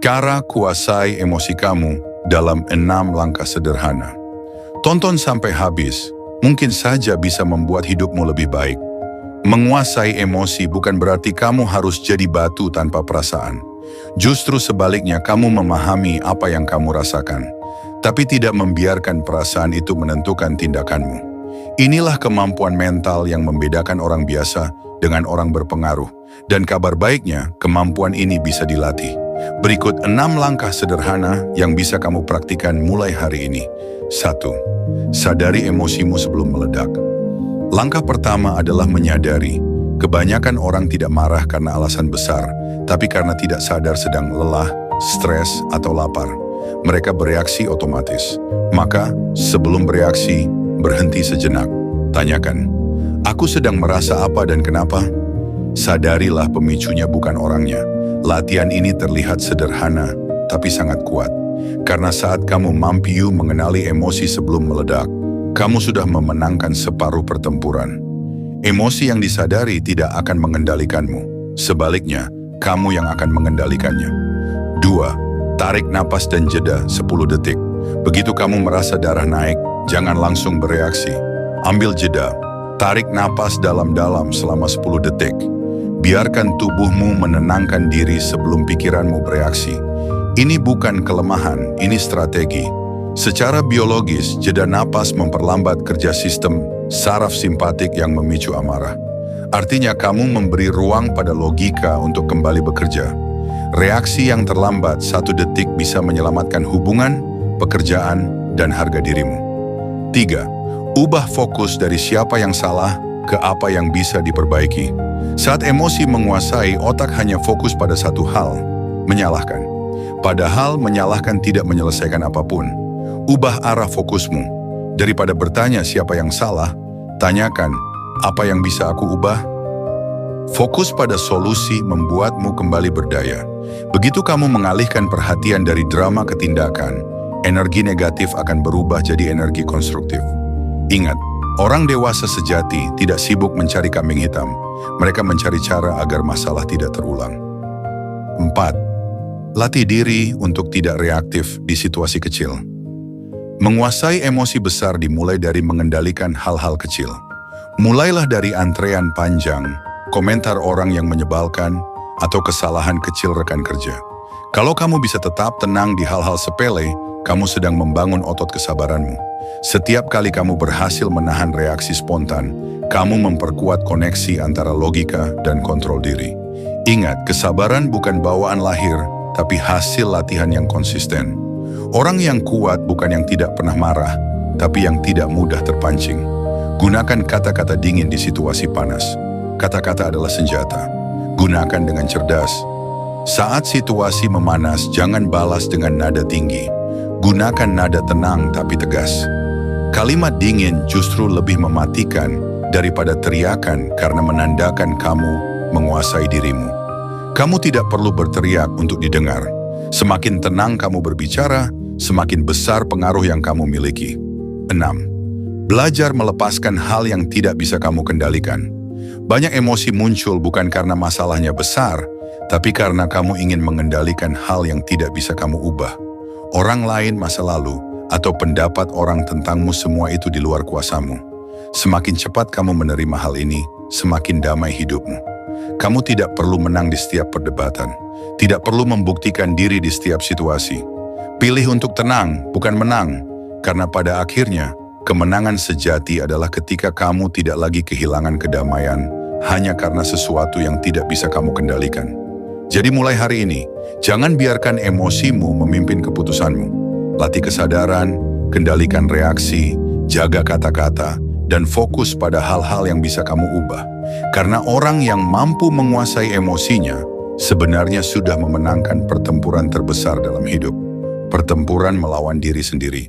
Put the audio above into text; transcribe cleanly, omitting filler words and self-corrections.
Cara kuasai emosi kamu dalam 6 langkah sederhana. Tonton sampai habis, mungkin saja bisa membuat hidupmu lebih baik. Menguasai emosi bukan berarti kamu harus jadi batu tanpa perasaan. Justru sebaliknya, kamu memahami apa yang kamu rasakan, tapi tidak membiarkan perasaan itu menentukan tindakanmu. Inilah kemampuan mental yang membedakan orang biasa dengan orang berpengaruh. Dan kabar baiknya, kemampuan ini bisa dilatih. Berikut 6 langkah sederhana yang bisa kamu praktikkan mulai hari ini. 1. Sadari emosimu sebelum meledak. Langkah pertama adalah menyadari. Kebanyakan orang tidak marah karena alasan besar, tapi karena tidak sadar sedang lelah, stres, atau lapar. Mereka bereaksi otomatis. Maka, sebelum bereaksi, berhenti sejenak. Tanyakan, aku sedang merasa apa dan kenapa? Sadarilah pemicunya bukan orangnya. Latihan ini terlihat sederhana, tapi sangat kuat. Karena saat kamu mampu mengenali emosi sebelum meledak, kamu sudah memenangkan separuh pertempuran. Emosi yang disadari tidak akan mengendalikanmu. Sebaliknya, kamu yang akan mengendalikannya. 2. Tarik napas dan jeda 10 detik. Begitu kamu merasa darah naik, jangan langsung bereaksi. Ambil jeda. Tarik napas dalam-dalam selama 10 detik. Biarkan tubuhmu menenangkan diri sebelum pikiranmu bereaksi. Ini bukan kelemahan, ini strategi. Secara biologis, jeda napas memperlambat kerja sistem saraf simpatik yang memicu amarah. Artinya kamu memberi ruang pada logika untuk kembali bekerja. Reaksi yang terlambat 1 detik bisa menyelamatkan hubungan, pekerjaan, dan harga dirimu. 3. Ubah fokus dari siapa yang salah ke apa yang bisa diperbaiki. Saat emosi menguasai, otak hanya fokus pada satu hal, menyalahkan. Padahal menyalahkan tidak menyelesaikan apapun. Ubah arah fokusmu. Daripada bertanya siapa yang salah, tanyakan, apa yang bisa aku ubah? Fokus pada solusi membuatmu kembali berdaya. Begitu kamu mengalihkan perhatian dari drama ke tindakan, energi negatif akan berubah jadi energi konstruktif. Ingat, orang dewasa sejati tidak sibuk mencari kambing hitam. Mereka mencari cara agar masalah tidak terulang. 4. Latih diri untuk tidak reaktif di situasi kecil. Menguasai emosi besar dimulai dari mengendalikan hal-hal kecil. Mulailah dari antrean panjang, komentar orang yang menyebalkan, atau kesalahan kecil rekan kerja. Kalau kamu bisa tetap tenang di hal-hal sepele, kamu sedang membangun otot kesabaranmu. Setiap kali kamu berhasil menahan reaksi spontan, kamu memperkuat koneksi antara logika dan kontrol diri. Ingat, kesabaran bukan bawaan lahir, tapi hasil latihan yang konsisten. Orang yang kuat bukan yang tidak pernah marah, tapi yang tidak mudah terpancing. Gunakan kata-kata dingin di situasi panas. Kata-kata adalah senjata. Gunakan dengan cerdas. Saat situasi memanas, jangan balas dengan nada tinggi. Gunakan nada tenang tapi tegas. Kalimat dingin justru lebih mematikan daripada teriakan karena menandakan kamu menguasai dirimu. Kamu tidak perlu berteriak untuk didengar. Semakin tenang kamu berbicara, semakin besar pengaruh yang kamu miliki. 6. Belajar melepaskan hal yang tidak bisa kamu kendalikan. Banyak emosi muncul bukan karena masalahnya besar, tapi karena kamu ingin mengendalikan hal yang tidak bisa kamu ubah. Orang lain, masa lalu, atau pendapat orang tentangmu, semua itu di luar kuasamu. Semakin cepat kamu menerima hal ini, semakin damai hidupmu. Kamu tidak perlu menang di setiap perdebatan, tidak perlu membuktikan diri di setiap situasi. Pilih untuk tenang, bukan menang, karena pada akhirnya, kemenangan sejati adalah ketika kamu tidak lagi kehilangan kedamaian hanya karena sesuatu yang tidak bisa kamu kendalikan. Jadi mulai hari ini, jangan biarkan emosimu memimpin keputusanmu. Latih kesadaran, kendalikan reaksi, jaga kata-kata, dan fokus pada hal-hal yang bisa kamu ubah. Karena orang yang mampu menguasai emosinya, sebenarnya sudah memenangkan pertempuran terbesar dalam hidup. Pertempuran melawan diri sendiri.